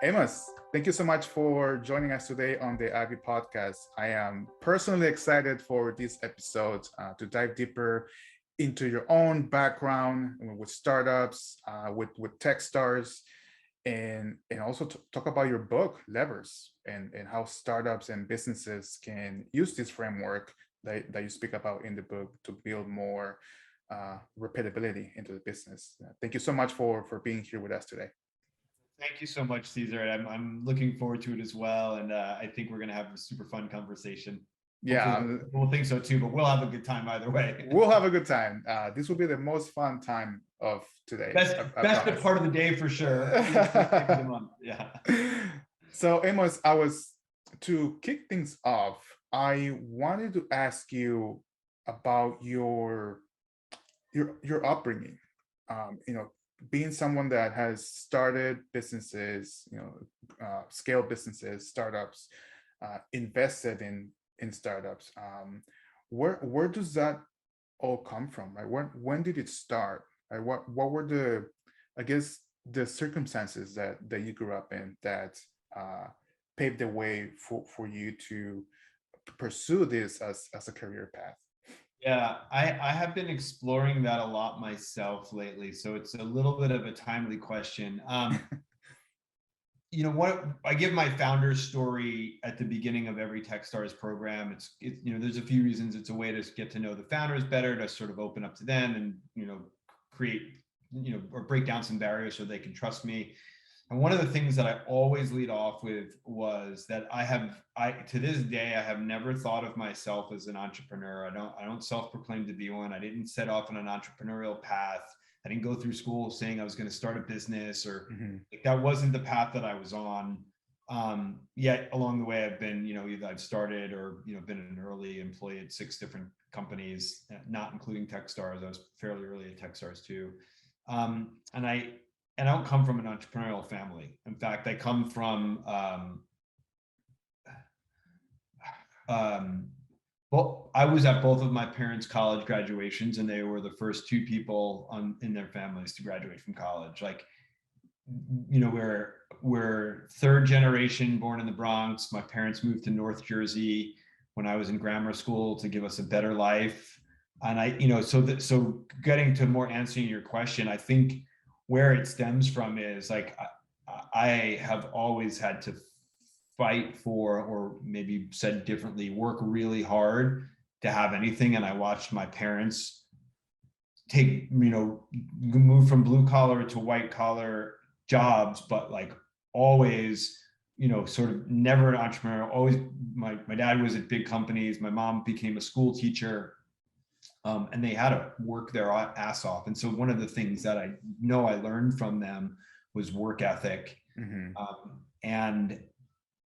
Amos, thank you so much for joining us today on the Agri Podcast. I am personally excited for this episode to dive deeper into your own background with startups, with Techstars, and also talk about your book, Levers, and how startups and businesses can use this framework that you speak about in the book to build more repeatability into the business. Thank you so much for being here with us today. Thank you so much, Cesar. I'm looking forward to it as well. And I think we're going to have a super fun conversation. Yeah, Hopefully we'll think so too, but we'll have a good time either way. We'll have a good time. This will be the most fun time of today. Best part of the day for sure. Yeah. So Amos, to kick things off, I wanted to ask you about your upbringing. Being someone that has started businesses, scale businesses, startups, invested in startups. Where does that all come from? Right? When did it start? Right? What were the circumstances that you grew up in that paved the way for you to pursue this as a career path? Yeah, I have been exploring that a lot myself lately. So it's a little bit of a timely question. What I give my founder's story at the beginning of every Techstars program. It's there's a few reasons. It's a way to get to know the founders better, to sort of open up to them and create or break down some barriers so they can trust me. And one of the things that I always lead off with was that to this day, I have never thought of myself as an entrepreneur. I don't self-proclaim to be one. I didn't set off on an entrepreneurial path. I didn't go through school saying I was going to start a business or that wasn't the path that I was on. Yet along the way, I've been, either I've started or, been an early employee at 6 different companies, not including Techstars. I was fairly early at Techstars too. And I don't come from an entrepreneurial family. In fact, I come from, well, I was at both of my parents' college graduations, and they were the first 2 people in their families to graduate from college. Like, we're 3rd generation born in the Bronx. My parents moved to North Jersey when I was in grammar school to give us a better life. And so getting to more answering your question, I think where it stems from is like, I have always had to fight for, or maybe said differently, work really hard to have anything. And I watched my parents move from blue collar to white collar jobs, but like always, sort of never an entrepreneur. Always, my dad was at big companies. My mom became a school teacher. And they had to work their ass off. And so one of the things that I know I learned from them was work ethic. And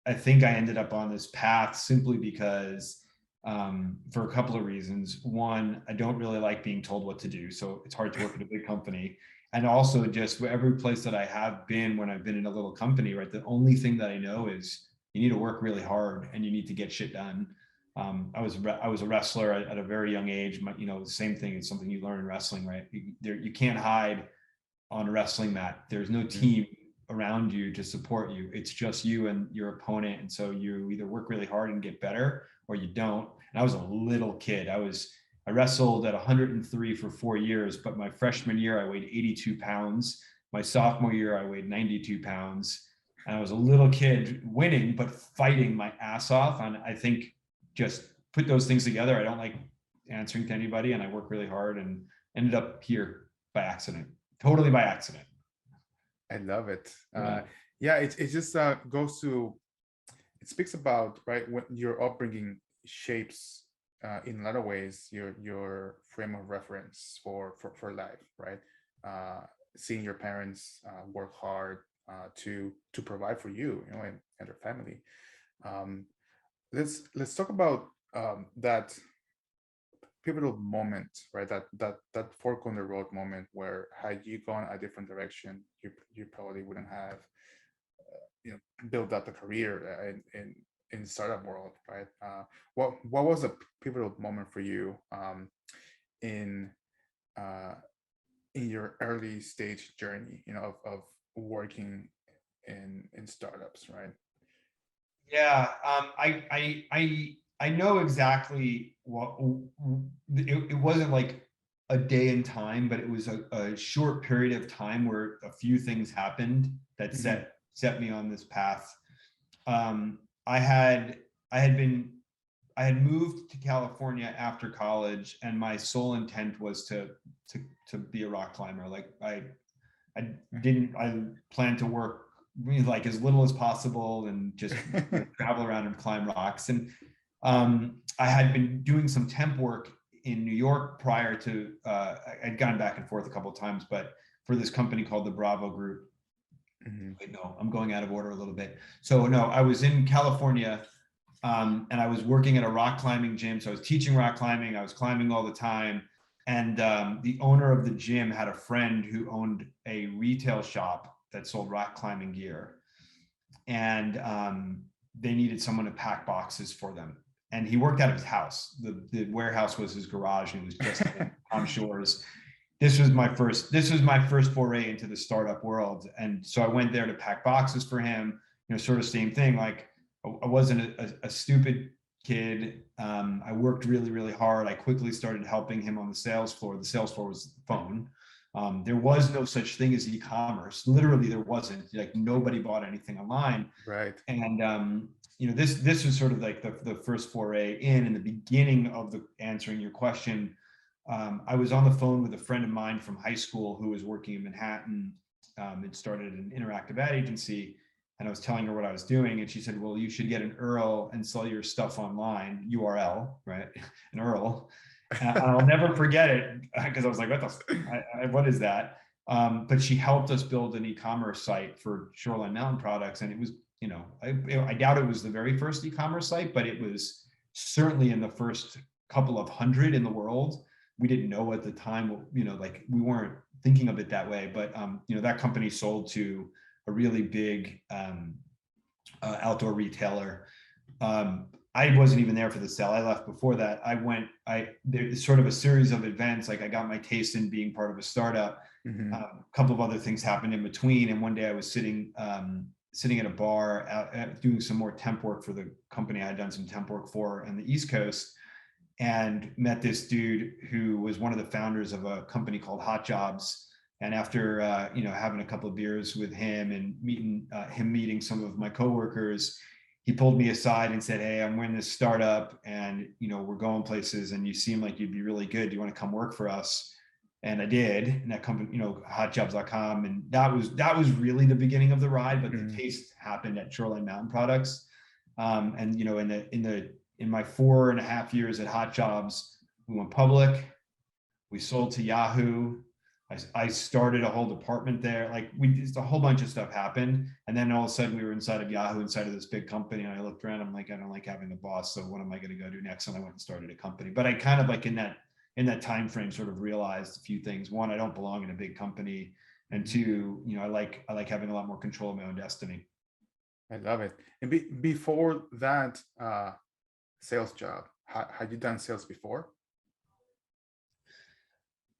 I think I ended up on this path simply because for a couple of reasons. One, I don't really like being told what to do. So it's hard to work at a big company. And also just every place that I have been when I've been in a little company, right? The only thing that I know is you need to work really hard and you need to get shit done. I was a wrestler at a very young age. The same thing is something you learn in wrestling, right? You can't hide on a wrestling mat. There's no team around you to support you. It's just you and your opponent. And so you either work really hard and get better or you don't. And I was a little kid. I wrestled at 103 for 4 years, but my freshman year, I weighed 82 pounds. My sophomore year, I weighed 92 pounds. And I was a little kid winning, but fighting my ass off. And I think just put those things together. I don't like answering to anybody, and I work really hard and ended up here by accident, totally by accident. I love it. It just goes to, it speaks about, right, what your upbringing shapes in a lot of ways your frame of reference for life, right? Seeing your parents work hard to provide for you, and your family. Let's talk about that pivotal moment, right? That fork on the road moment where had you gone a different direction, you probably wouldn't have built up a career in startup world, right? What was a pivotal moment for you in your early stage journey, of working in startups, right? Yeah, I know exactly what it wasn't like a day in time, but it was a short period of time where a few things happened that Mhm. set me on this path. Um, I had I had been I had moved to California after college, and my sole intent was to be a rock climber. Like I planned to work really like as little as possible and just travel around and climb rocks. And I had been doing some temp work in New York prior to I'd gone back and forth a couple of times, but for this company called the Bravo Group. Mhm. Wait, no, I'm going out of order a little bit. So no, I was in California, and I was working at a rock climbing gym. So I was teaching rock climbing. I was climbing all the time. And the owner of the gym had a friend who owned a retail shop that sold rock climbing gear. And they needed someone to pack boxes for them. And he worked out of his house. The warehouse was his garage, and it was just in Palm Shores. This was my first foray into the startup world. And so I went there to pack boxes for him, sort of same thing. Like I wasn't a stupid kid. I worked really, really hard. I quickly started helping him on the sales floor. The sales floor was the phone. There was no such thing as e-commerce. Literally, there wasn't. Like nobody bought anything online. Right. And this was sort of like the first foray in the beginning of the answering your question. I was on the phone with a friend of mine from high school who was working in Manhattan. It started an interactive ad agency, and I was telling her what I was doing, and she said, "Well, you should get an URL and sell your stuff online, URL, right? An URL." And I'll never forget it because I was like, what is that? But she helped us build an e-commerce site for Shoreline Mountain products, and it was, I doubt it was the very first e-commerce site, but it was certainly in the first couple of hundred in the world. We didn't know at the time, like we weren't thinking of it that way, but that company sold to a really big outdoor retailer. I wasn't even there for the sale. I left before that. There's sort of a series of events. Like I got my taste in being part of a startup. Mhm. A couple of other things happened in between. And one day I was sitting at a bar doing some more temp work for the company I had done some temp work for on the East Coast, and met this dude who was one of the founders of a company called Hot Jobs. And after having a couple of beers with him and meeting some of my coworkers, he pulled me aside and said, "Hey, I'm in this startup, and we're going places, and you seem like you'd be really good. Do you want to come work for us?" And I did. And that company, hotjobs.com, and that was really the beginning of the ride. But the taste happened at Shoreline Mountain Products. And in my 4.5 years at Hot Jobs, we went public. We sold to Yahoo. I started a whole department there. Like a whole bunch of stuff happened. And then all of a sudden we were inside of Yahoo, inside of this big company. And I looked around, I'm like, I don't like having a boss. So what am I going to go do next? And I went and started a company. But I kind of like in that time frame sort of realized a few things. One, I don't belong in a big company. And two, I like having a lot more control of my own destiny. I love it. And before that sales job, had you done sales before?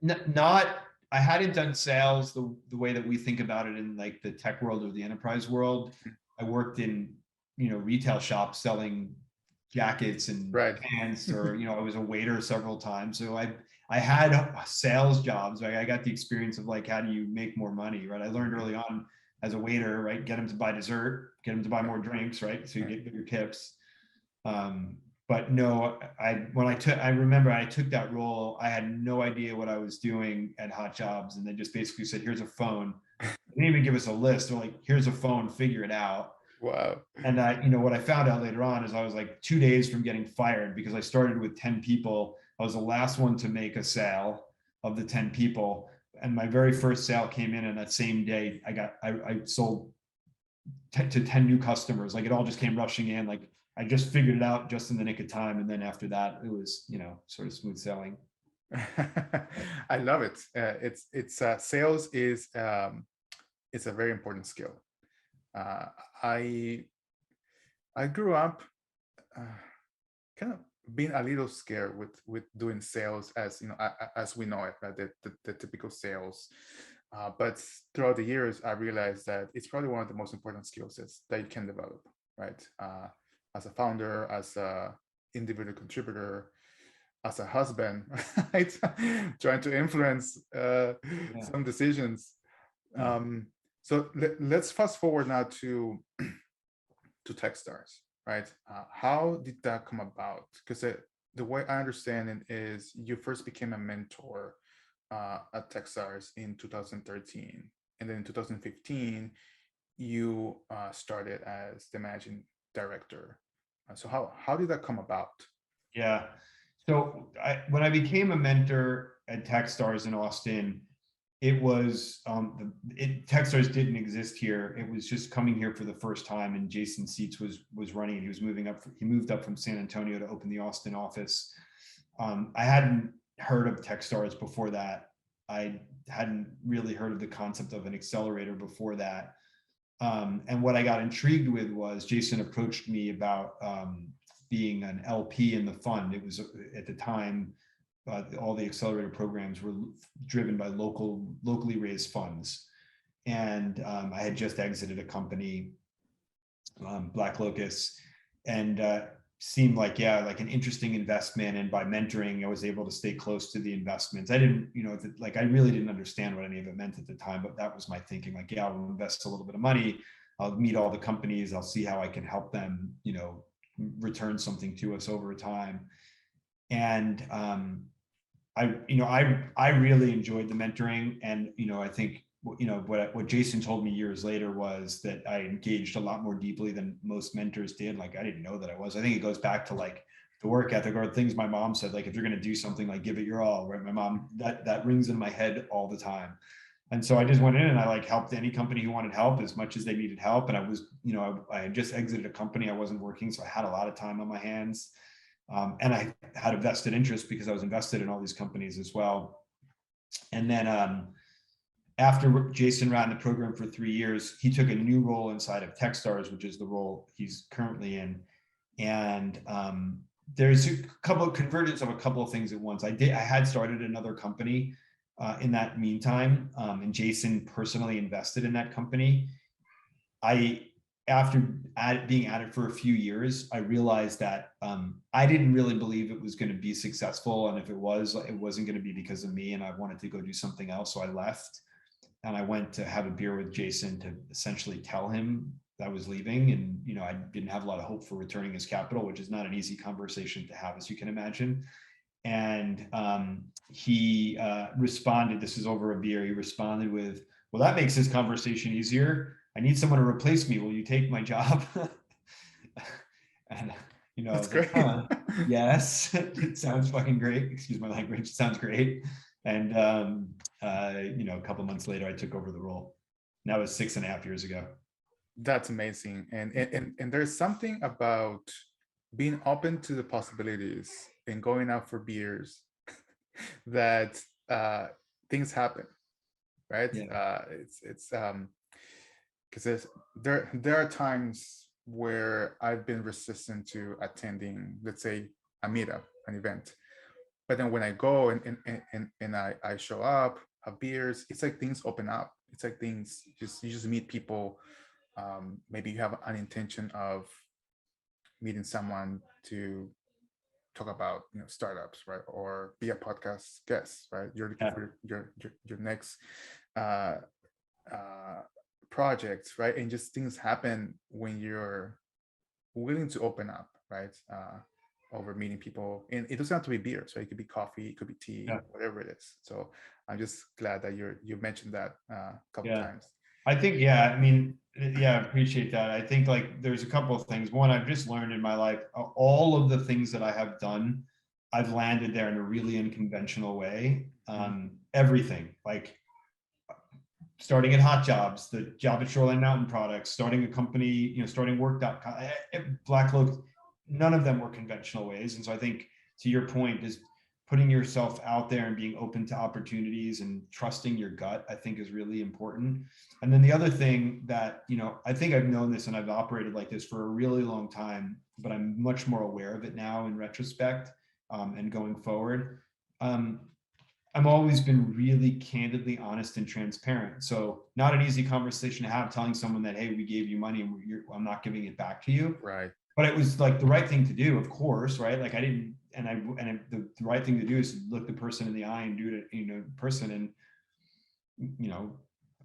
Not I hadn't done sales the way that we think about it in like the tech world or the enterprise world. I worked in retail shops selling jackets and Right. pants, or I was a waiter several times. So I had sales jobs. Right? I got the experience of like, how do you make more money, right? I learned early on as a waiter, right? Get them to buy dessert, get them to buy more drinks, right? So you get bigger tips. But no, I remember I took that role. I had no idea what I was doing at Hot Jobs, and they just basically said, "Here's a phone." They didn't even give us a list. They're like, "Here's a phone, figure it out." Wow. And what I found out later on is I was like 2 days from getting fired because I started with 10 people. I was the last one to make a sale of the 10 people, and my very first sale came in, and that same day I sold to 10 new customers. Like it all just came rushing in. Like I just figured it out just in the nick of time. And then after that, it was, sort of smooth sailing. I love it. It's sales is it's a very important skill. Uh, I grew up kind of being a little scared with doing sales, as as we know it, right? The typical sales. But throughout the years, I realized that it's probably one of the most important skill sets that you can develop, right? As a founder, as a individual contributor, as a husband, right? Trying to influence some decisions. So let's fast forward now to Techstars, right? How did that come about? Because the way I understand it is you first became a mentor at Techstars in 2013, and then in 2015 you started as the managing director. So how did that come about? Yeah. So when I became a mentor at Techstars in Austin, it was Techstars didn't exist here. It was just coming here for the first time, and Jason Seitz was running it. He was moving up. He moved up from San Antonio to open the Austin office. I hadn't heard of Techstars before that. I hadn't really heard of the concept of an accelerator before that. And what I got intrigued with was Jason approached me about being an LP in the fund. It was at the time, all the accelerator programs were driven by locally raised funds. And I had just exited a company, Black Locust, and seemed like, yeah, like an interesting investment. And by mentoring, I was able to stay close to the investments. I didn't, like I really didn't understand what any of it meant at the time, but that was my thinking, like, yeah, I'll invest a little bit of money. I'll meet all the companies. I'll see how I can help them, return something to us over time. And I really enjoyed the mentoring. And, I think, what Jason told me years later was that I engaged a lot more deeply than most mentors did. Like, I didn't know that I was. I think it goes back to like the work ethic or things my mom said, like, if you're going to do something, like, give it your all, right? My mom, that rings in my head all the time. And so I just went in and I like helped any company who wanted help as much as they needed help. And I was, I had just exited a company. I wasn't working, so I had a lot of time on my hands. And I had a vested interest because I was invested in all these companies as well. And then after Jason ran the program for 3 years, he took a new role inside of Techstars, which is the role he's currently in. And there's a couple of convergence of a couple of things at once. I had started another company in that meantime, and Jason personally invested in that company. After being at it for a few years, I realized that I didn't really believe it was going to be successful. And if it was, it wasn't going to be because of me, and I wanted to go do something else. So I left and I went to have a beer with Jason to essentially tell him that I was leaving. And, I didn't have a lot of hope for returning his capital, which is not an easy conversation to have, as you can imagine. And he responded, this is over a beer, he responded with, well, that makes this conversation easier. I need someone to replace me. Will you take my job? And, That's great. Like, yes, it sounds fucking great. Excuse my language. It sounds great. And, a couple months later, I took over the role. And that was 6.5 years ago. That's amazing. And there's something about being open to the possibilities and going out for beers that things happen, right? Yeah. It's because there are times where I've been resistant to attending, let's say, a meetup, an event. But then when I go and I show up, have beers, it's like things open up. It's like things you just meet people. Maybe you have an intention of meeting someone to talk about startups, right, or be a podcast guest, right? You're looking for your next projects, right? And just things happen when you're willing to open up, right? Over meeting people, and it doesn't have to be beers, right? It could be coffee, it could be tea, whatever it is. So I'm just glad that you mentioned that a couple times. I think, I appreciate that. I think like there's a couple of things. One, I've just learned in my life, all of the things that I have done, I've landed there in a really unconventional way. Everything, like starting at Hot Jobs, the job at Shoreline Mountain Products, starting a company, starting work.com, Black Look, none of them were conventional ways. And so I think, to your point, is putting yourself out there and being open to opportunities and trusting your gut, I think, is really important. And then the other thing that, I think I've known this and I've operated like this for a really long time, but I'm much more aware of it now in retrospect, and going forward. I'm always been really candidly honest and transparent. So not an easy conversation to have, telling someone that, hey, we gave you money and I'm not giving it back to you. Right. But it was like the right thing to do, of course, right? Like I didn't, the right thing to do is look the person in the eye and do it, person. And,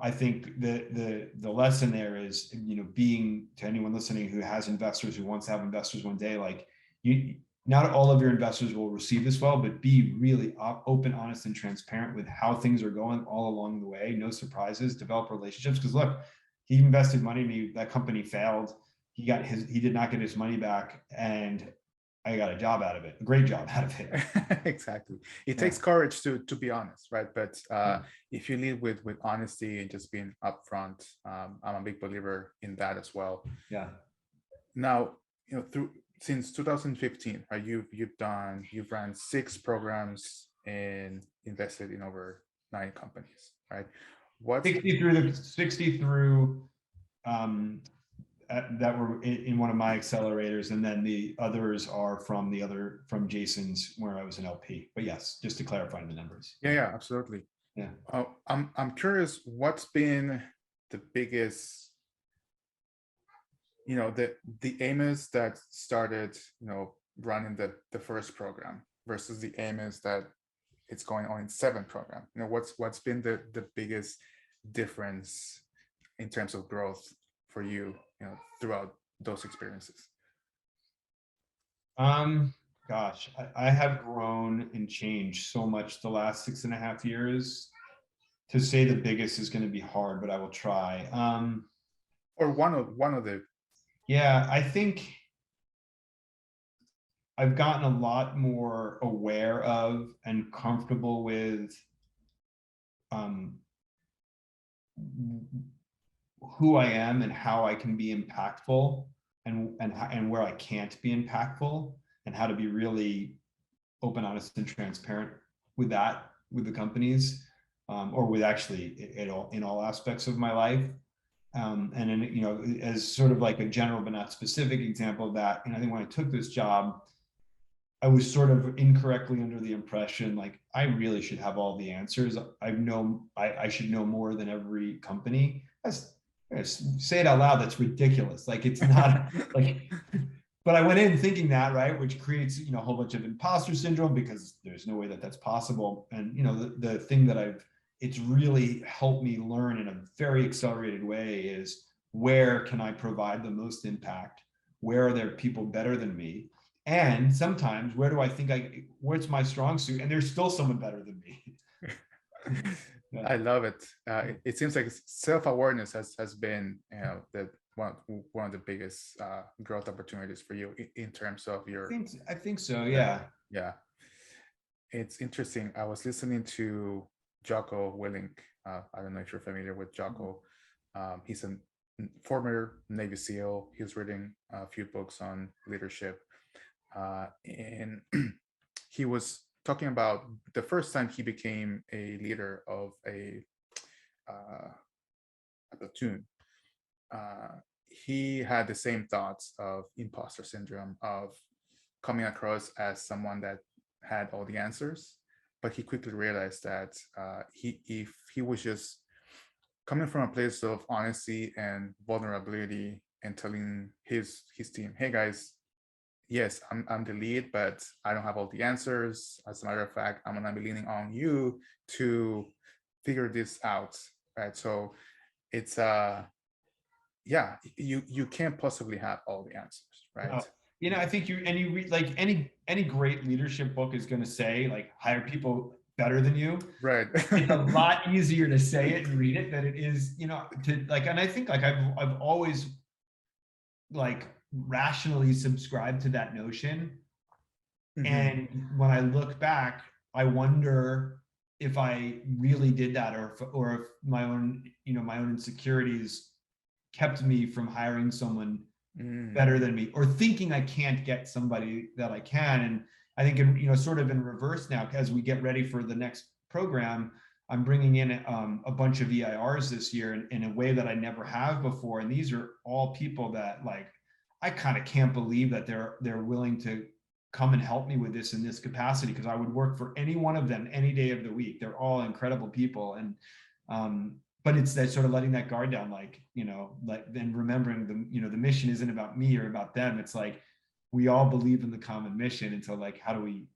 I think the lesson there is, being, to anyone listening who has investors, who wants to have investors one day, like not all of your investors will receive this well, but be really open, honest, and transparent with how things are going all along the way. No surprises, develop relationships. Because look, he invested money in me, that company failed. He did not get his money back, and I got a job out of it, a great job out of it. Exactly. It takes courage to be honest, right? But if you lead with honesty and just being upfront, I'm a big believer in that as well. Yeah. Now, since 2015, right? You've ran 6 programs and invested in over 9 companies, right? 60 through that were in one of my accelerators, and then the others are from Jason's, where I was an LP. But yes, just to clarify the numbers. Yeah, absolutely. Yeah. I'm curious, what's been the biggest, the Amos that started, running the first program versus the Amos that it's going on in 7th program. What's been the biggest difference in terms of growth for you, throughout those experiences? Gosh, I have grown and changed so much the last 6.5 years. To say the biggest is going to be hard, but I will try. Or one of the. Yeah, I think I've gotten a lot more aware of and comfortable with who I am and how I can be impactful, and where I can't be impactful, and how to be really open, honest, and transparent with that, with the companies, or with actually in all aspects of my life. And then, as sort of like a general but not specific example of that, I think when I took this job, I was sort of incorrectly under the impression, like, I really should have all the answers. I should know more than every company. Say it out loud, that's ridiculous. Like, it's not like, but I went in thinking that, right, which creates, a whole bunch of imposter syndrome, because there's no way that that's possible. And, the thing that it's really helped me learn in a very accelerated way is, where can I provide the most impact? Where are there people better than me? And sometimes, where do I think where's my strong suit? And there's still someone better than me. Yeah. I love it. It seems like self-awareness has been, one of the biggest growth opportunities for you in terms of your. I think so. Yeah. Yeah. It's interesting. I was listening to Jocko Willink. I don't know if you're familiar with Jocko. He's a former Navy SEAL. He's written a few books on leadership. And he was talking about the first time he became a leader of a platoon. He had the same thoughts of imposter syndrome, of coming across as someone that had all the answers, but he quickly realized that if he was just coming from a place of honesty and vulnerability and telling his team, hey guys, yes, I'm the lead, but I don't have all the answers. As a matter of fact, I'm gonna be leaning on you to figure this out, right? So it's you can't possibly have all the answers, right? I think you read, like, any great leadership book is going to say, like, hire people better than you. Right. It's a lot easier to say it and read it than it is, to, like, and I think, like, I've always, like, rationally subscribed to that notion. Mm-hmm. And when I look back, I wonder if I really did that, or if my own insecurities kept me from hiring someone better than me, or thinking I can't get somebody that I can. And I think, sort of in reverse now, as we get ready for the next program, I'm bringing in a bunch of EIRs this year in a way that I never have before. And these are all people that, like, I kind of can't believe that they're willing to come and help me with this in this capacity, because I would work for any one of them any day of the week. They're all incredible people. And but it's that sort of letting that guard down, like, like then remembering the mission isn't about me or about them. It's like we all believe in the common mission. And so like, how do we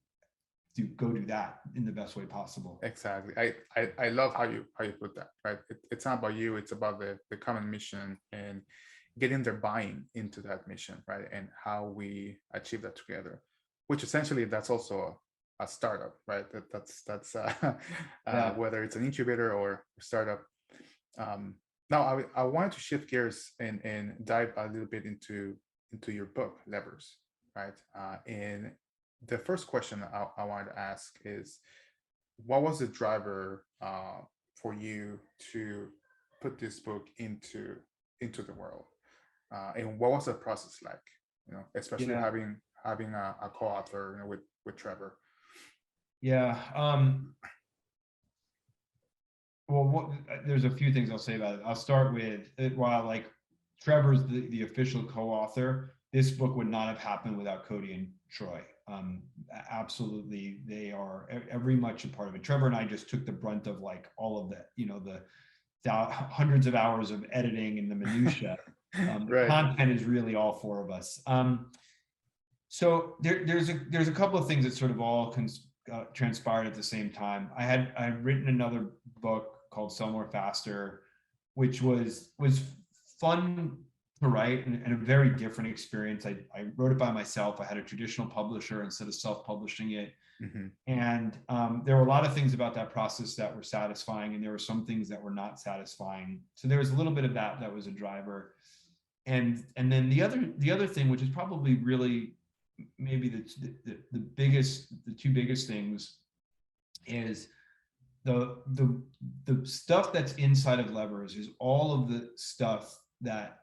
go do that in the best way possible? Exactly. I love how you put that, right? It's not about you, it's about the common mission and getting their buying into that mission, right? And how we achieve that together, which essentially that's also a startup, right? That's Yeah. whether it's an incubator or a startup. Now I wanted to shift gears and dive a little bit into your book, Levers, right? And the first question I wanted to ask is, what was the driver for you to put this book into the world, and what was the process like? Especially Yeah. having a co-author, with Trevor. Yeah. Well, there's a few things I'll say about it. I'll start with it. While like Trevor's the official co-author, this book would not have happened without Cody and Troy. Absolutely, they are every much a part of it. Trevor and I just took the brunt of like all of that, the hundreds of hours of editing and the minutia. The Right. content is really all four of us. So there's a couple of things that sort of all transpired at the same time. I had written another book called Sell More Faster, which was fun to write and a very different experience. I wrote it by myself. I had a traditional publisher instead of self-publishing it. Mm-hmm. And there were a lot of things about that process that were satisfying, and there were some things that were not satisfying. So there was a little bit of that was a driver. And then the other thing, which is probably really maybe the two biggest things, is the stuff that's inside of Levers is all of the stuff that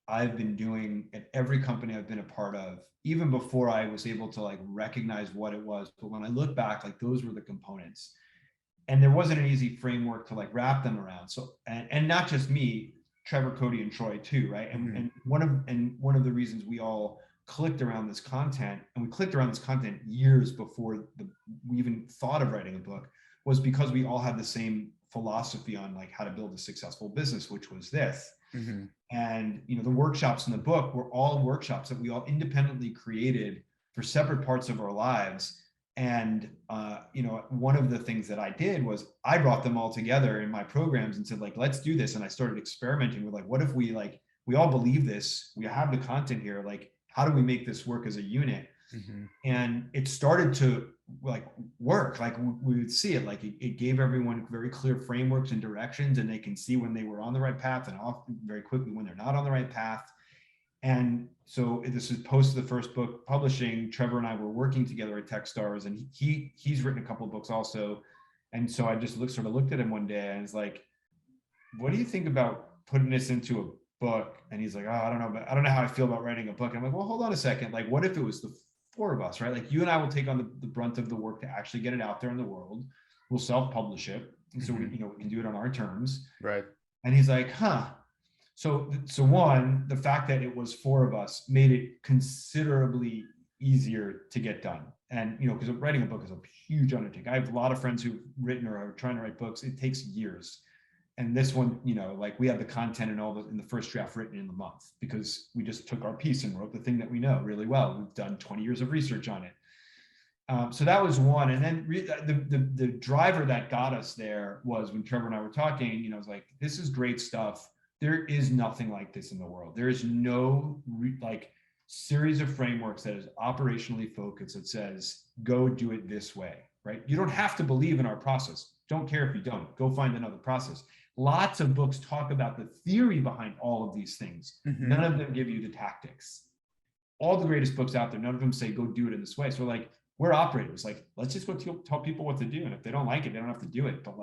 I've been doing at every company I've been a part of, even before I was able to like recognize what it was. But when I look back, like those were the components, and there wasn't an easy framework to like wrap them around. So and not just me, Trevor, Cody, and Troy too, right? And Mm-hmm. and one of the reasons we all clicked around this content, and we clicked around this content years before we even thought of writing a book, was because we all had the same philosophy on like how to build a successful business, which was this. Mm-hmm. And the workshops in the book were all workshops that we all independently created for separate parts of our lives. And one of the things that I did was I brought them all together in my programs and said, like, let's do this. And I started experimenting with like, what if we all believe this, we have the content here, like how do we make this work as a unit? Mm-hmm. And it started to like work. Like we would see it, like it gave everyone very clear frameworks and directions, and they can see when they were on the right path and off very quickly when they're not on the right path. And so this is post the first book publishing. Trevor and I were working together at Techstars, and he's written a couple of books also. And so I just looked at him one day and was like, what do you think about putting this into a book? And he's like, oh, I don't know, but I don't know how I feel about writing a book. And I'm like, well, hold on a second. Like, what if it was the four of us, right? Like you and I will take on the brunt of the work to actually get it out there in the world. We'll self-publish it. And so we can do it on our terms. Right. And he's like, huh. So one, the fact that it was four of us made it considerably easier to get done. And, because writing a book is a huge undertaking. I have a lot of friends who've written or are trying to write books. It takes years. And this one, like we have the content and all in the first draft written in the month, because we just took our piece and wrote the thing that we know really well. We've done 20 years of research on it. So that was one. And then the driver that got us there was when Trevor and I were talking, I was like, this is great stuff. There is nothing like this in the world. There is no series of frameworks that is operationally focused that says, go do it this way, right? You don't have to believe in our process. Don't care if you don't. Go find another process. Lots of books talk about the theory behind all of these things. Mm-hmm. None of them give you the tactics. All the greatest books out there, none of them say, go do it in this way. So we're operators. Like, let's just go tell people what to do. And if they don't like it, they don't have to do it. But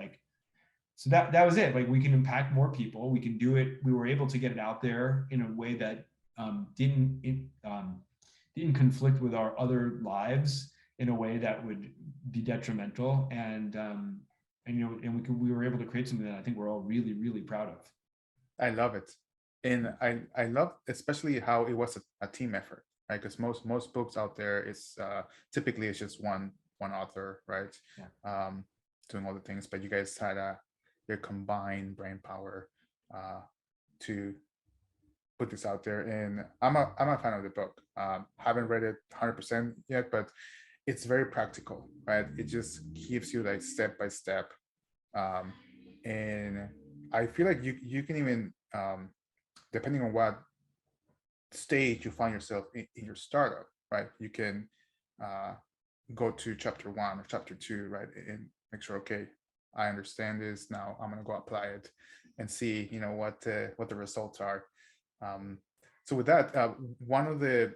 so that was it. Like, we can impact more people. We can do it. We were able to get it out there in a way that didn't conflict with our other lives in a way that would be detrimental. And we were able to create something that I think we're all really, really proud of. I love it. And I love especially how it was a team effort, right? Because most books out there is typically it's just one author, right? Yeah. Doing all the things, but you guys had your combined brain power to put this out there, and I'm a fan of the book. Haven't read it 100% yet, but it's very practical, right? It just gives you like step by step, and I feel like you can even depending on what stage you find yourself in your startup, right? You can uh, go to chapter 1 or chapter 2, right, and make sure, okay, I understand this now. I'm gonna go apply it and see, what the results are. So with that, one of the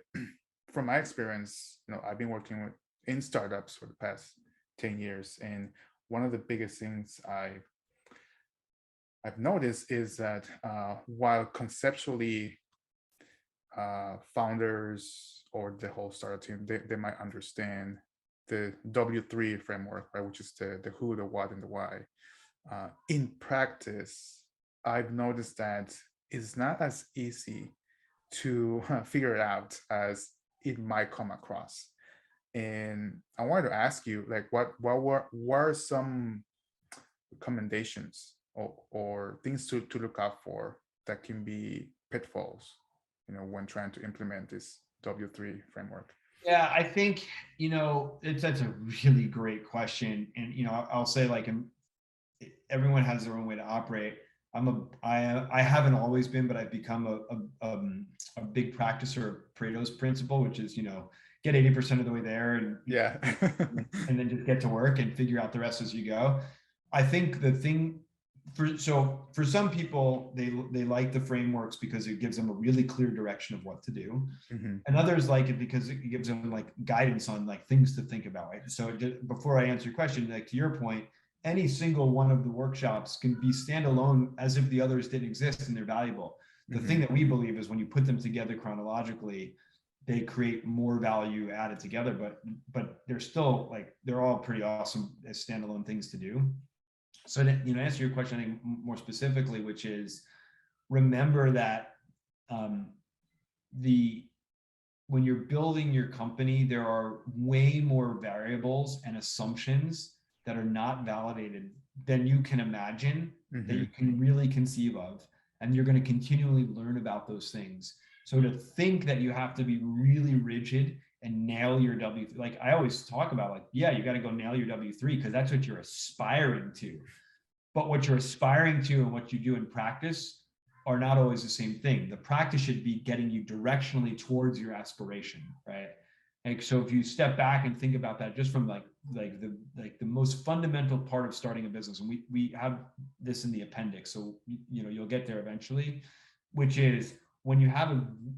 from my experience, I've been working in startups for the past 10 years, and one of the biggest things I've noticed is that while conceptually founders or the whole startup team, they might understand the W3 framework, right, which is the who, the what, and the why. In practice, I've noticed that it's not as easy to figure it out as it might come across. And I wanted to ask you, like, what are some recommendations or things to look out for that can be pitfalls, when trying to implement this W3 framework? Yeah, I think, that's a really great question. And, I'll say like everyone has their own way to operate. I haven't always been, but I've become a big practicer of Pareto's principle, which is, get 80% of the way there and Yeah. and then just get to work and figure out the rest as you go. I think the thing for some people, they like the frameworks because it gives them a really clear direction of what to do. Mm-hmm. And others like it because it gives them like guidance on like things to think about. Right? So before I answer your question, like to your point, any single one of the workshops can be standalone as if the others didn't exist and they're valuable. The thing that we believe is when you put them together chronologically, they create more value added together, but they're still like, they're all pretty awesome as standalone things to do. So to, answer your question, I think more specifically, which is remember that when you're building your company, there are way more variables and assumptions that are not validated than you can imagine, that you can really conceive of. And you're going to continually learn about those things. So to think that you have to be really rigid and nail your W3, like I always talk about, like, yeah, you got to go nail your W3 because that's what you're aspiring to. But what you're aspiring to and what you do in practice are not always the same thing. The practice should be getting you directionally towards your aspiration, right? Like, so if you step back and think about that just from the most fundamental part of starting a business, and we have this in the appendix, so you'll get there eventually, which is when you have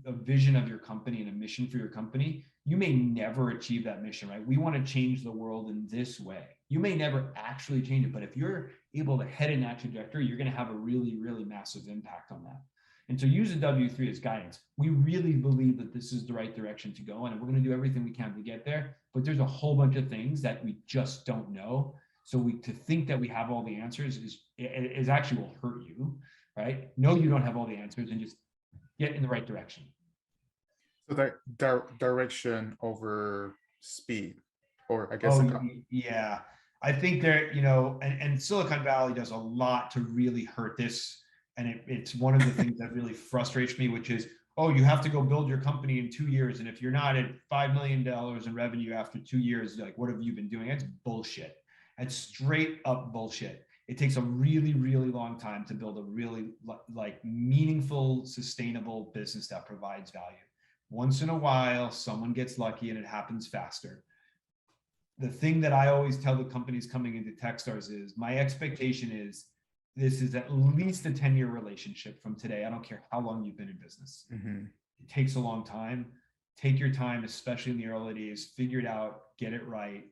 a vision of your company and a mission for your company, you may never achieve that mission, right? We want to change the world in this way. You may never actually change it, but if you're able to head in that trajectory, you're going to have a really, really massive impact on that. And so use the W3 as guidance. We really believe that this is the right direction to go, and we're going to do everything we can to get there. But there's a whole bunch of things that we just don't know. So to think that we have all the answers is actually will hurt you, right? No, you don't have all the answers, and just get in the right direction. So that direction over speed, or I guess. Yeah. I think there, and Silicon Valley does a lot to really hurt this. And it's one of the things that really frustrates me, which is, oh, you have to go build your company in 2 years. And if you're not at $5 million in revenue after 2 years, like, what have you been doing? That's bullshit. That's straight up bullshit. It takes a really, really long time to build a really like meaningful, sustainable business that provides value. Once in a while, someone gets lucky and it happens faster. The thing that I always tell the companies coming into Techstars is my expectation is this is at least a 10-year relationship from today. I don't care how long you've been in business. It takes a long time. Take your time, especially in the early days, figure it out, get it right.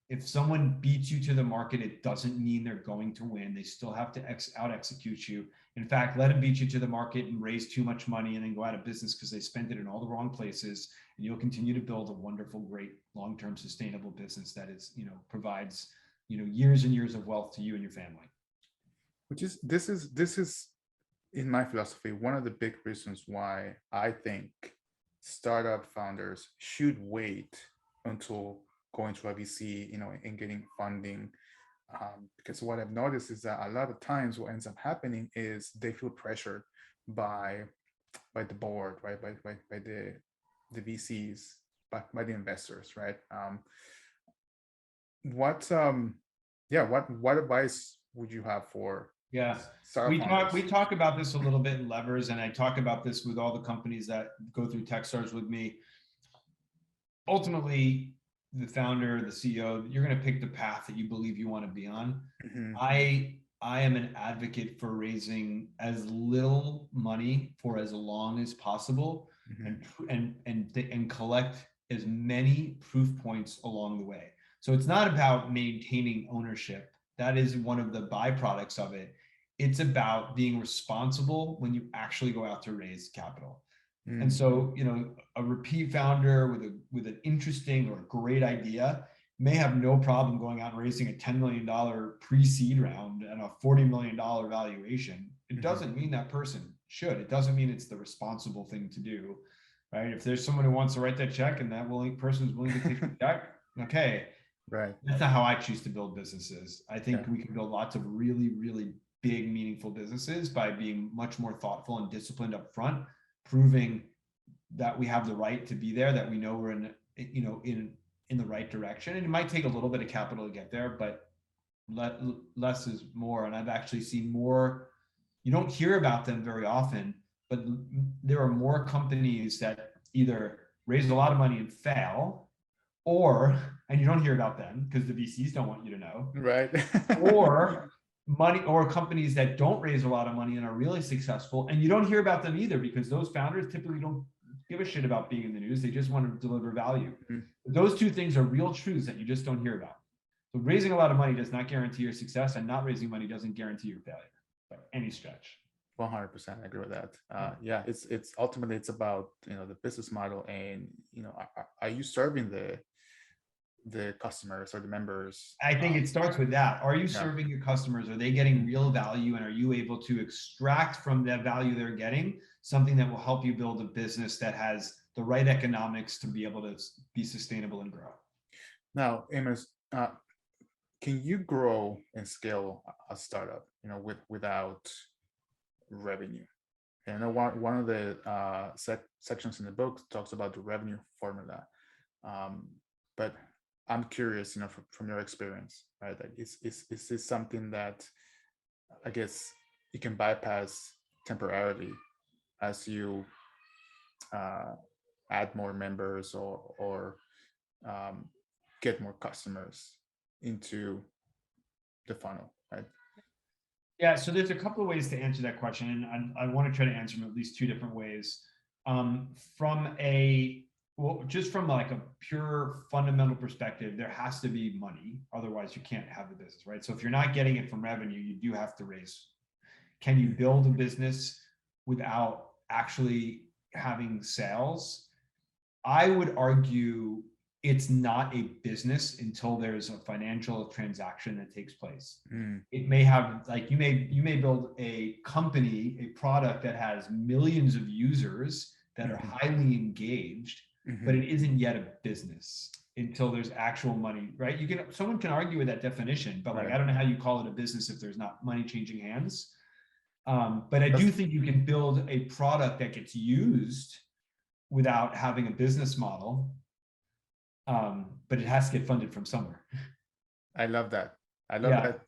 If someone beats you to the market, it doesn't mean they're going to win. They still have to out-execute you. In fact, let them beat you to the market and raise too much money and then go out of business because they spent it in all the wrong places. And you'll continue to build a wonderful, great, long-term sustainable business that is, provides, years and years of wealth to you and your family. This is in my philosophy one of the big reasons why I think startup founders should wait until going to a VC, and getting funding. Because what I've noticed is that a lot of times what ends up happening is they feel pressured by the board, right? By the VCs, by the investors, right? What yeah, what advice would you have for Yeah, startup we founders? talk about this a little bit in Levers, and I talk about this with all the companies that go through Techstars with me. Ultimately, the founder, the CEO, you're going to pick the path that you believe you want to be on. Mm-hmm. I am an advocate for raising as little money for as long as possible, and collect as many proof points along the way. So it's not about maintaining ownership. That is one of the byproducts of it. It's about being responsible when you actually go out to raise capital. And so, a repeat founder with an interesting or great idea may have no problem going out and raising a $10 million pre-seed round and a $40 million valuation. It doesn't mean that person should. It doesn't mean it's the responsible thing to do, right? If there's someone who wants to write that check and that person is willing to take the check, okay. Right. That's not how I choose to build businesses. I think we can build lots of really, really big, meaningful businesses by being much more thoughtful and disciplined up front, proving that we have the right to be there, that we know we're in the right direction. And it might take a little bit of capital to get there, but less is more. And I've actually seen more. You don't hear about them very often, but there are more companies that either raise a lot of money and fail, and you don't hear about them because the VCs don't want you to know, right? or companies that don't raise a lot of money and are really successful, and you don't hear about them either because those founders typically don't give a shit about being in the news. They just want to deliver value. Those two things are real truths that you just don't hear about. So raising a lot of money does not guarantee your success, and not raising money doesn't guarantee your failure by any stretch. 100%, I agree with that. Yeah, it's ultimately it's about the business model, and are you serving the customers or the members? I think it starts with that. Are you serving your customers? Are they getting real value? And are you able to extract from that value they're getting something that will help you build a business that has the right economics to be able to be sustainable and grow? Now, Amos, can you grow and scale a startup, without revenue? And I know one of the sections in the book talks about the revenue formula, but I'm curious, from your experience, right? Like, is this something that I guess you can bypass temporarily as you add more members or get more customers into the funnel, right? Yeah, so there's a couple of ways to answer that question, and I want to try to answer them at least two different ways. Just from like a pure fundamental perspective, there has to be money. Otherwise, you can't have the business, right? So if you're not getting it from revenue, you do have to raise. Can you build a business without actually having sales? I would argue it's not a business until there's a financial transaction that takes place. It may have, like, you may build a company, a product that has millions of users that are highly engaged, but it isn't yet a business until there's actual money, right? Someone can argue with that definition, but I don't know how you call it a business if there's not money changing hands. But I do think you can build a product that gets used without having a business model. But it has to get funded from somewhere. I love that. That.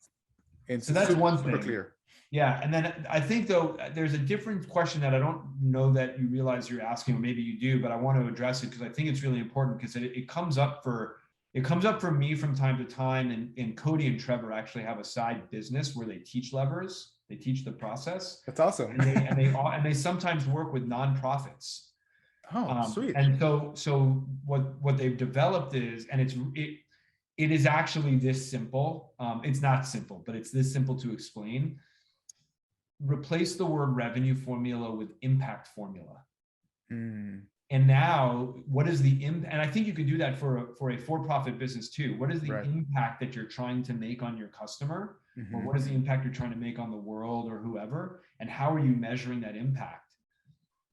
And so that's one thing. Clear. Yeah, and then I think, though, there's a different question that I don't know that you realize you're asking, or maybe you do, but I want to address it because I think it's really important, because it comes up for me from time to time. And Cody and Trevor actually have a side business where they teach levers. They teach the process. That's awesome. and they sometimes work with nonprofits. Oh, sweet. And so what they've developed is, and it is actually this simple. It's not simple, but it's this simple to explain. Replace the word revenue formula with impact formula. And now, what is the impact? And I think you can do that for a for-profit business too. What is the impact that you're trying to make on your customer? Or what is the impact you're trying to make on the world or whoever? And how are you measuring that impact?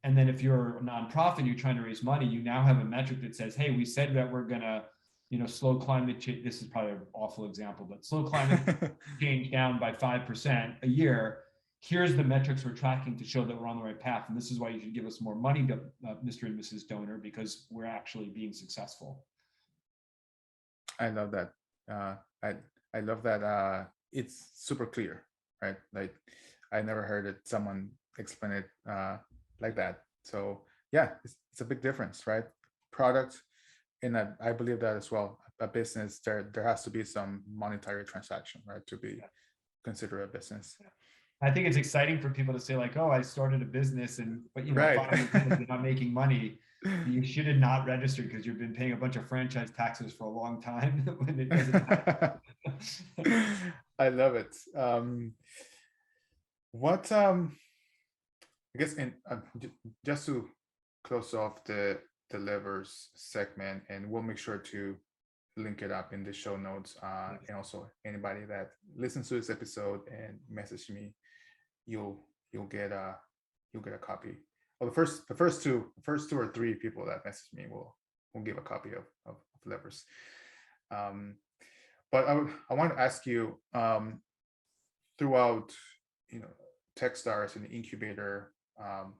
And then if you're a nonprofit, you're trying to raise money, you now have a metric that says, hey, we said that we're gonna, slow climate change. This is probably an awful example, but slow climate change down by 5% a year. Here's the metrics we're tracking to show that we're on the right path. And this is why you should give us more money, to Mr. and Mrs. Donor, because we're actually being successful. I love that. I love that. It's super clear, right? Like I never heard it someone explain it like that. So yeah, it's a big difference, right? Product, and I believe that as well. A business, there has to be some monetary transaction, right, to be considered a business. I think it's exciting for people to say like, oh, I started a business, but Right. 5 years in, you're not making money. You should have not registered because you've been paying a bunch of franchise taxes for a long time when it doesn't happen. I love it. What I guess just to close off the levers segment, and we'll make sure to link it up in the show notes. And also anybody that listens to this episode and message me, you'll get a copy. Well, the first two or three people that message me will give a copy of levers. But I want to ask you, throughout Techstars and the incubator,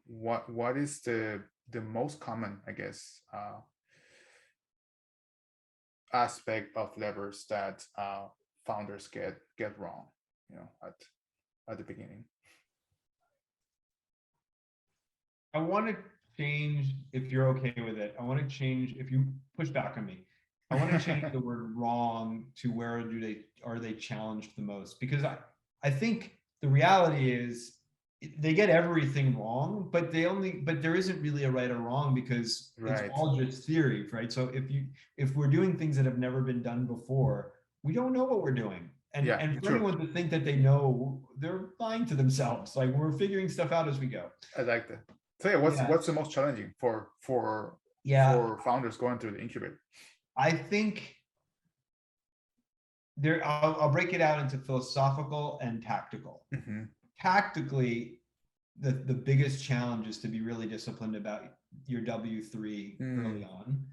what is the most common, I guess, aspect of levers that founders get wrong, at the beginning? I want to change, if you're okay with it, I want to change, if you push back on me, I want to change the word wrong to where are they challenged the most? Because I think the reality is they get everything wrong, but there isn't really a right or wrong, because Right. It's all just theory, right? So if we're doing things that have never been done before, we don't know what we're doing. And for anyone to think that they know, they're lying to themselves. Like, we're figuring stuff out as we go. I like that. So yeah, what's the most challenging for founders going through the incubator? I think I'll break it out into philosophical and tactical. Mm-hmm. Tactically, the biggest challenge is to be really disciplined about your W3 early on,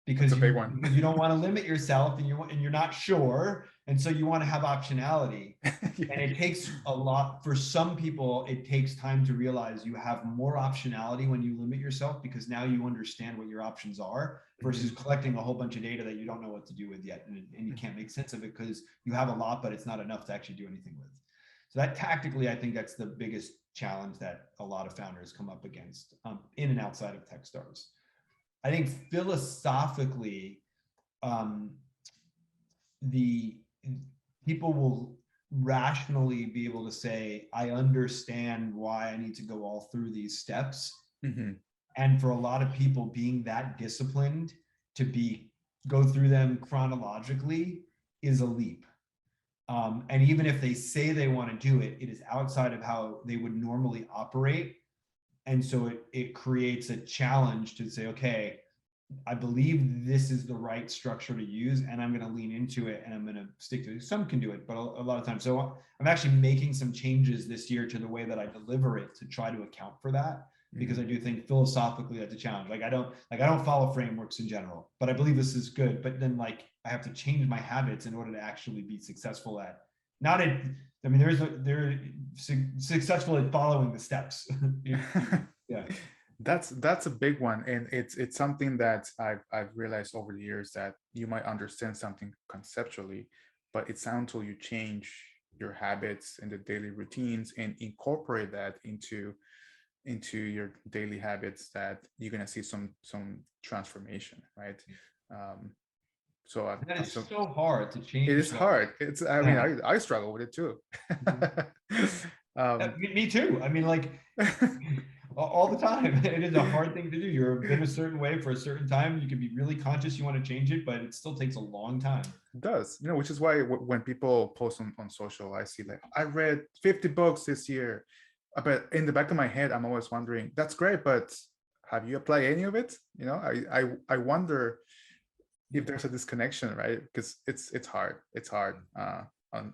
because That's a big one. you don't want to limit yourself, and you're not sure, and so you want to have optionality. Yeah. And it takes a lot for some people. It takes time to realize you have more optionality when you limit yourself, because now you understand what your options are, versus collecting a whole bunch of data that you don't know what to do with yet, and you can't make sense of it because you have a lot, but it's not enough to actually do anything with. So that tactically, I think that's the biggest challenge that a lot of founders come up against, in and outside of Techstars. I think philosophically, the people will rationally be able to say, I understand why I need to go all through these steps. Mm-hmm. And for a lot of people, being that disciplined to go through them chronologically is a leap. And even if they say they want to do it, it is outside of how they would normally operate. And so it creates a challenge to say, okay, I believe this is the right structure to use, and I'm going to lean into it, and I'm going to stick to it. Some can do it, but a lot of times. So I'm actually making some changes this year to the way that I deliver it to try to account for that, because I do think philosophically that's a challenge. I don't follow frameworks in general, but I believe this is good. But then I have to change my habits in order to actually be successful at they're successful at following the steps. Yeah. That's a big one, and it's something that I've realized over the years, that you might understand something conceptually, but it's not until you change your habits and the daily routines and incorporate that into your daily habits that you're gonna see some transformation, right? So it's so hard to change. It is hard. I mean, I struggle with it too. Me too. I mean, all the time. It is a hard thing to do. You're been a certain way for a certain time. You can be really conscious you want to change it, but it still takes a long time. It does, which is why when people post on social, I see I read 50 books this year. But in the back of my head, I'm always wondering, that's great, but have you applied any of it? I wonder if there's a disconnection, right? Because it's hard. It's hard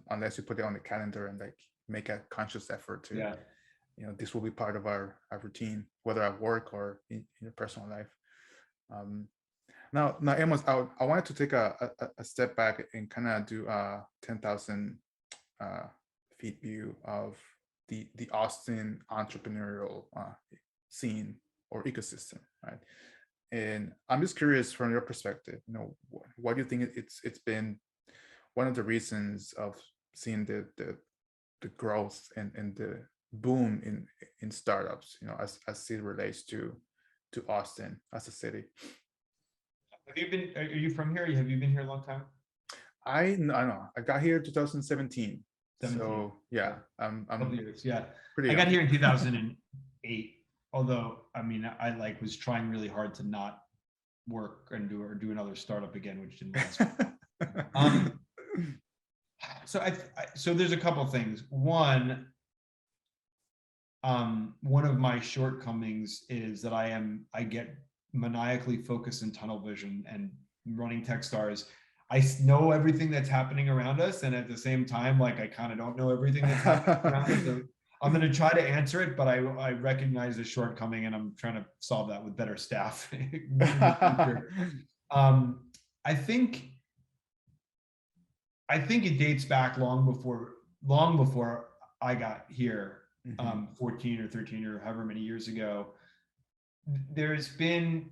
unless you put it on the calendar and make a conscious effort to, this will be part of our routine. whether at work or in your personal life. Um, now, Amos, I wanted to take a step back and kind of do a 10,000 feet view of the Austin entrepreneurial scene or ecosystem, right? And I'm just curious from your perspective, what do you think it's been one of the reasons of seeing the growth and the boom in startups, as it relates to Austin as a city? Are you from here? Have you been here a long time? I know. I got here in 2017. 17. So yeah, I'm couple years. Yeah. pretty I got young. here in 2008. Although, I mean, I was trying really hard to not work and do another startup again, which didn't last. So there's a couple things. One of my shortcomings is that I get maniacally focused in tunnel vision, and running Techstars, I know everything that's happening around us, and at the same time, like, I kind of don't know everything that's happening around us. So I'm going to try to answer it, but I recognize the shortcoming, and I'm trying to solve that with better staff. I think it dates back long before I got here, 14 or 13 or however many years ago. There's been,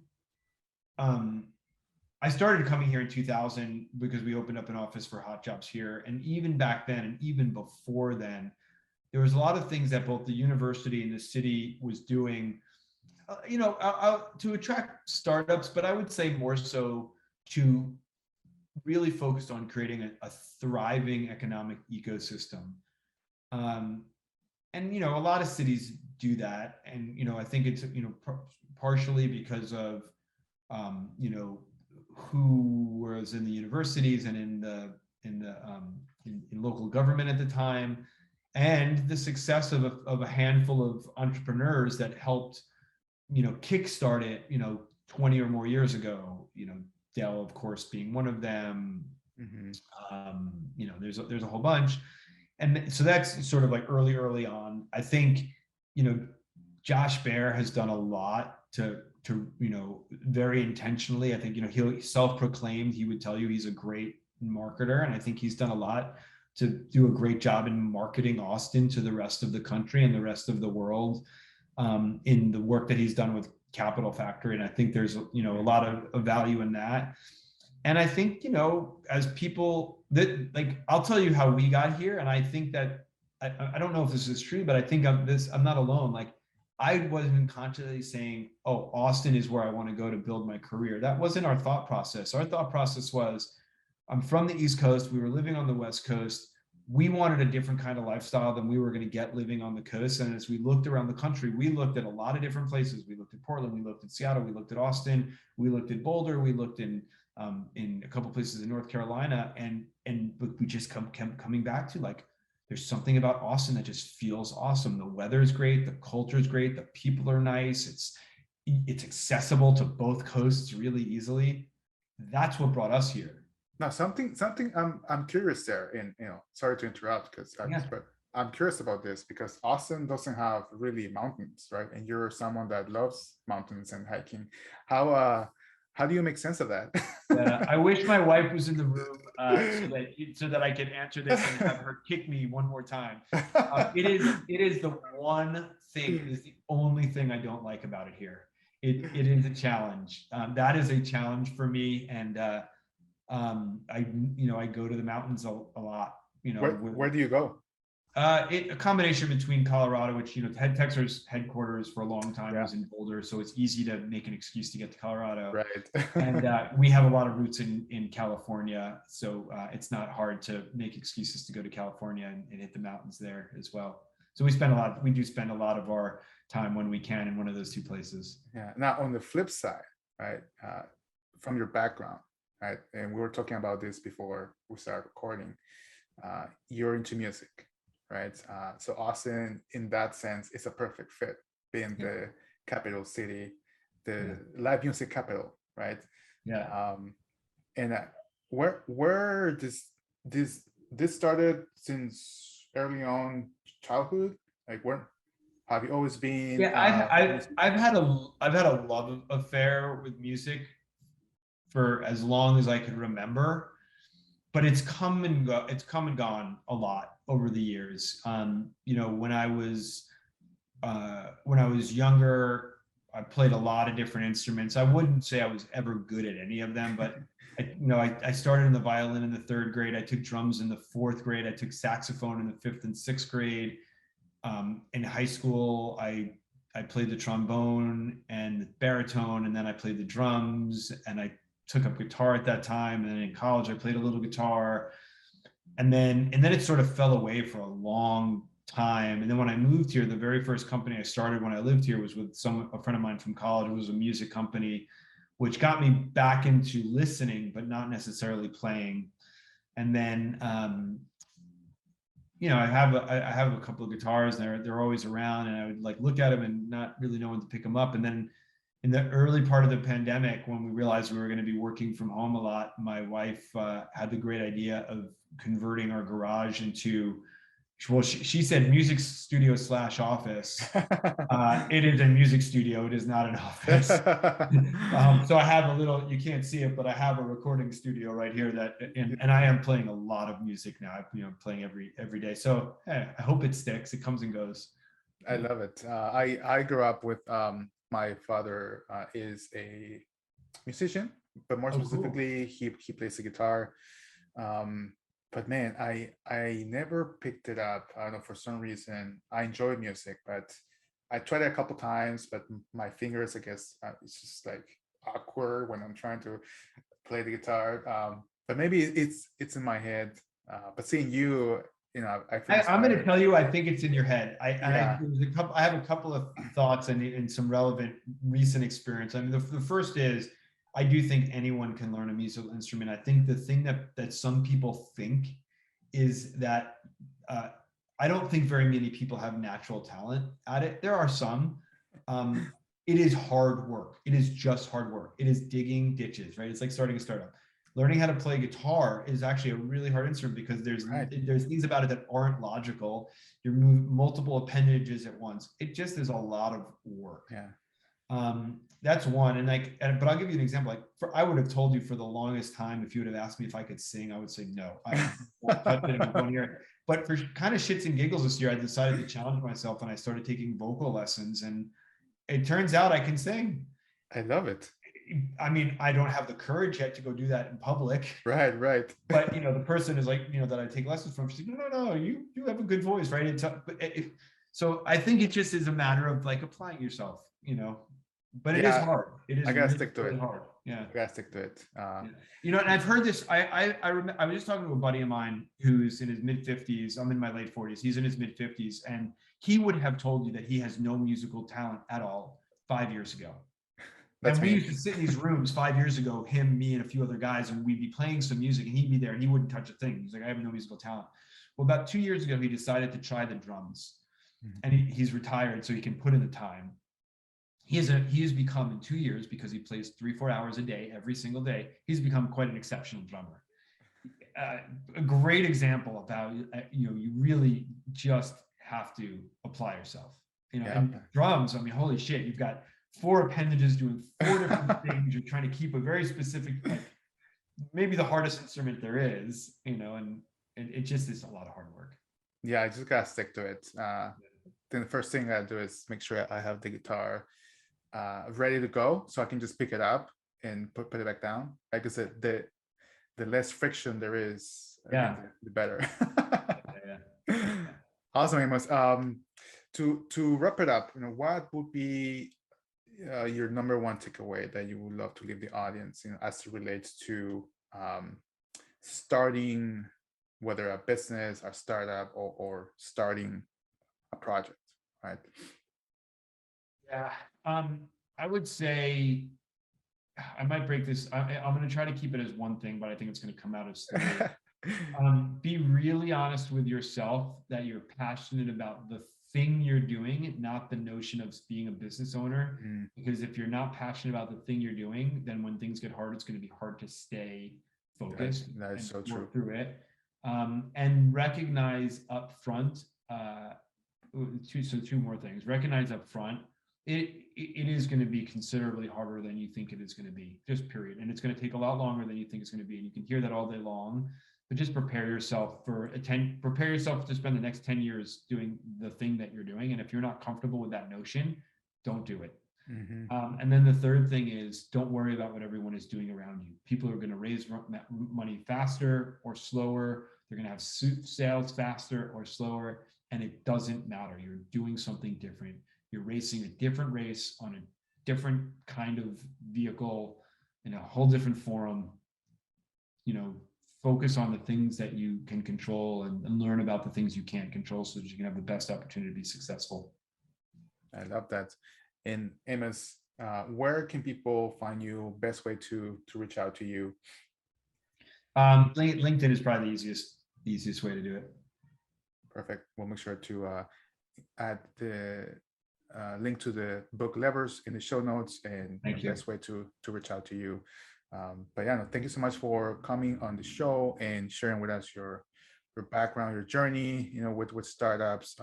I started coming here in 2000 because we opened up an office for Hot Jobs here. And even back then, and even before then, there was a lot of things that both the university and the city was doing, to attract startups, but I would say more so to really focused on creating a thriving economic ecosystem. And, a lot of cities do that. And, I think it's, partially because of, who was in the universities and in local government at the time, and the success of a handful of entrepreneurs that helped, kickstart it, 20 or more years ago, Dell, of course, being one of them. There's a whole bunch. And so that's sort of like early on. I think, Josh Baer has done a lot to very intentionally. I think, he self-proclaimed, he would tell you he's a great marketer. And I think he's done a lot to do a great job in marketing Austin to the rest of the country and the rest of the world, in the work that he's done with Capital Factory. And I think there's, a lot of value in that. And I think, as people that, like, I'll tell you how we got here. And I think that, I don't know if this is true, but I think I'm not alone. Like, I wasn't consciously saying, oh, Austin is where I want to go to build my career. That wasn't our thought process. Our thought process was, I'm from the East Coast. We were living on the West Coast. We wanted a different kind of lifestyle than we were going to get living on the coast. And as we looked around the country, we looked at a lot of different places. We looked at Portland, we looked at Seattle, we looked at Austin, we looked at Boulder, we looked in a couple places in North Carolina, and we just kept coming back to, like, there's something about Austin that just feels awesome. The weather is great, the culture is great, the people are nice. It's accessible to both coasts really easily. That's what brought us here. Now, something I'm curious there, and sorry to interrupt, because but I'm curious about this because Austin doesn't have really mountains, right? And you're someone that loves mountains and hiking. How do you make sense of that? I wish my wife was in the room so that I could answer this and have her kick me one more time. It is the one thing, it is the only thing I don't like about it here. It is a challenge. That is a challenge for me, and I go to the mountains a lot. Where do you go? A combination between Colorado, which Techstars headquarters for a long time was in Boulder, so it's easy to make an excuse to get to Colorado. Right. And we have a lot of roots in California, so it's not hard to make excuses to go to California and hit the mountains there as well. So we do spend a lot of our time when we can in one of those two places. Yeah. Now, on the flip side, right, from your background, right, and we were talking about this before we started recording, you're into music, right? So Austin, in that sense, is a perfect fit, being the capital city, the live music capital, right? Yeah. And where this started since early on childhood, like where? Have you always been Yeah, I've had a love affair with music for as long as I can remember, but it's come and gone a lot over the years. You know, when I was younger, I played a lot of different instruments. I wouldn't say I was ever good at any of them, but I started in the violin in the 3rd grade. I took drums in the 4th grade. I took saxophone in the 5th and 6th grade. In high school, I played the trombone and the baritone, and then I played the drums, and I took up guitar at that time. And then in college, I played a little guitar, and then it sort of fell away for a long time. And then when I moved here, the very first company I started when I lived here was with a friend of mine from college. It was a music company, which got me back into listening, but not necessarily playing. And then, you know, I have a couple of guitars, and they're always around, and I would like look at them and not really know when to pick them up. And then in the early part of the pandemic, when we realized we were going to be working from home a lot, my wife had the great idea of converting our garage into, well, she said music studio / office. It is a music studio. It is not an office. So I have a little, you can't see it, but I have a recording studio right here and I am playing a lot of music now. I'm playing every day. So I hope it sticks. It comes and goes. I love it. I grew up with my father is a musician, but more specifically, cool. he plays the guitar. But man, I never picked it up. I don't know, for some reason. I enjoy music, but I tried it a couple times, but my fingers, I guess, it's just like awkward when I'm trying to play the guitar. But maybe it's in my head. But seeing you, you know, I'm going to tell you, I think it's in your head. I have a couple of thoughts and some relevant recent experience. I mean, the first is, I do think anyone can learn a musical instrument. I think the thing that some people think is that I don't think very many people have natural talent at it. There are some. It is hard work. It is just hard work. It is digging ditches, right? It's like starting a startup. Learning how to play guitar is actually a really hard instrument because there's things about it that aren't logical. You're moving multiple appendages at once. It just is a lot of work. Yeah. That's one. But I'll give you an example. I would have told you for the longest time, if you would have asked me if I could sing, I would say no. I won't touch it in one ear. But for kind of shits and giggles this year, I decided to challenge myself, and I started taking vocal lessons, and it turns out I can sing. I love it. I mean, I don't have the courage yet to go do that in public. Right. But the person is like, that I take lessons from, she's like, no, you have a good voice, right? So I think it just is a matter of like applying yourself, but it is hard. It is. I gotta stick to it. Hard. Yeah. I gotta stick to it. And I've heard this. I remember I was just talking to a buddy of mine who's in his mid 50s. I'm in my late 40s. He's in his mid 50s, and he would have told you that he has no musical talent at all 5 years ago. And we used to sit in these rooms 5 years ago, him, me, and a few other guys, and we'd be playing some music, and he'd be there, and he wouldn't touch a thing. He's like, I have no musical talent. Well, about 2 years ago, he decided to try the drums, and he's retired, so he can put in the time. He has become, in 2 years, because he plays 3-4 hours a day, every single day, he's become quite an exceptional drummer. A great example of how you really just have to apply yourself. And drums, I mean, holy shit, you've got 4 appendages doing 4 different things. You're trying to keep a very specific, like maybe the hardest instrument there is, and it just is a lot of hard work. Yeah, I just gotta stick to it. Then the first thing I do is make sure I have the guitar ready to go, so I can just pick it up and put it back down. Like I said, the less friction there is, the better. Awesome, Amos. To wrap it up, what would be your number one takeaway that you would love to leave the audience, as it relates to starting, whether a business, a startup, or starting a project, right? Yeah, I would say, I might break this. I'm going to try to keep it as one thing, but I think it's going to come out as three. Be really honest with yourself that you're passionate about the thing you're doing, not the notion of being a business owner. Because if you're not passionate about the thing you're doing, then when things get hard, it's going to be hard to stay focused. That is so true. Through it, and recognize up front two more things. Recognize up front, it is going to be considerably harder than you think it is going to be, just period. And it's going to take a lot longer than you think it's going to be. And you can hear that all day long, but just prepare yourself to spend the next 10 years doing the thing that you're doing. And if you're not comfortable with that notion, don't do it. And then the third thing is, don't worry about what everyone is doing around you. People are going to raise money faster or slower. They're going to have sales faster or slower. And it doesn't matter. You're doing something different. You're racing a different race on a different kind of vehicle in a whole different forum. Focus on the things that you can control and learn about the things you can't control so that you can have the best opportunity to be successful. I love that. And Amos, where can people find you? Best way to reach out to you? LinkedIn is probably the easiest way to do it. Perfect. We'll make sure to add the link to the book Levers in the show notes, and the best way to reach out to you. But yeah, thank you so much for coming on the show and sharing with us your background, your journey, with startups,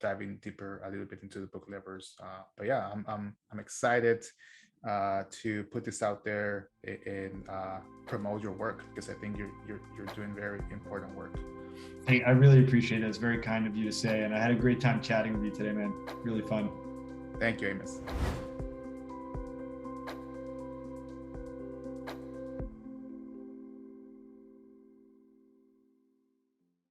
diving deeper a little bit into the book Levers. But yeah, I'm excited to put this out there and promote your work, because I think you're doing very important work. Hey, I really appreciate it. It's very kind of you to say, and I had a great time chatting with you today, man. Really fun. Thank you, Amos.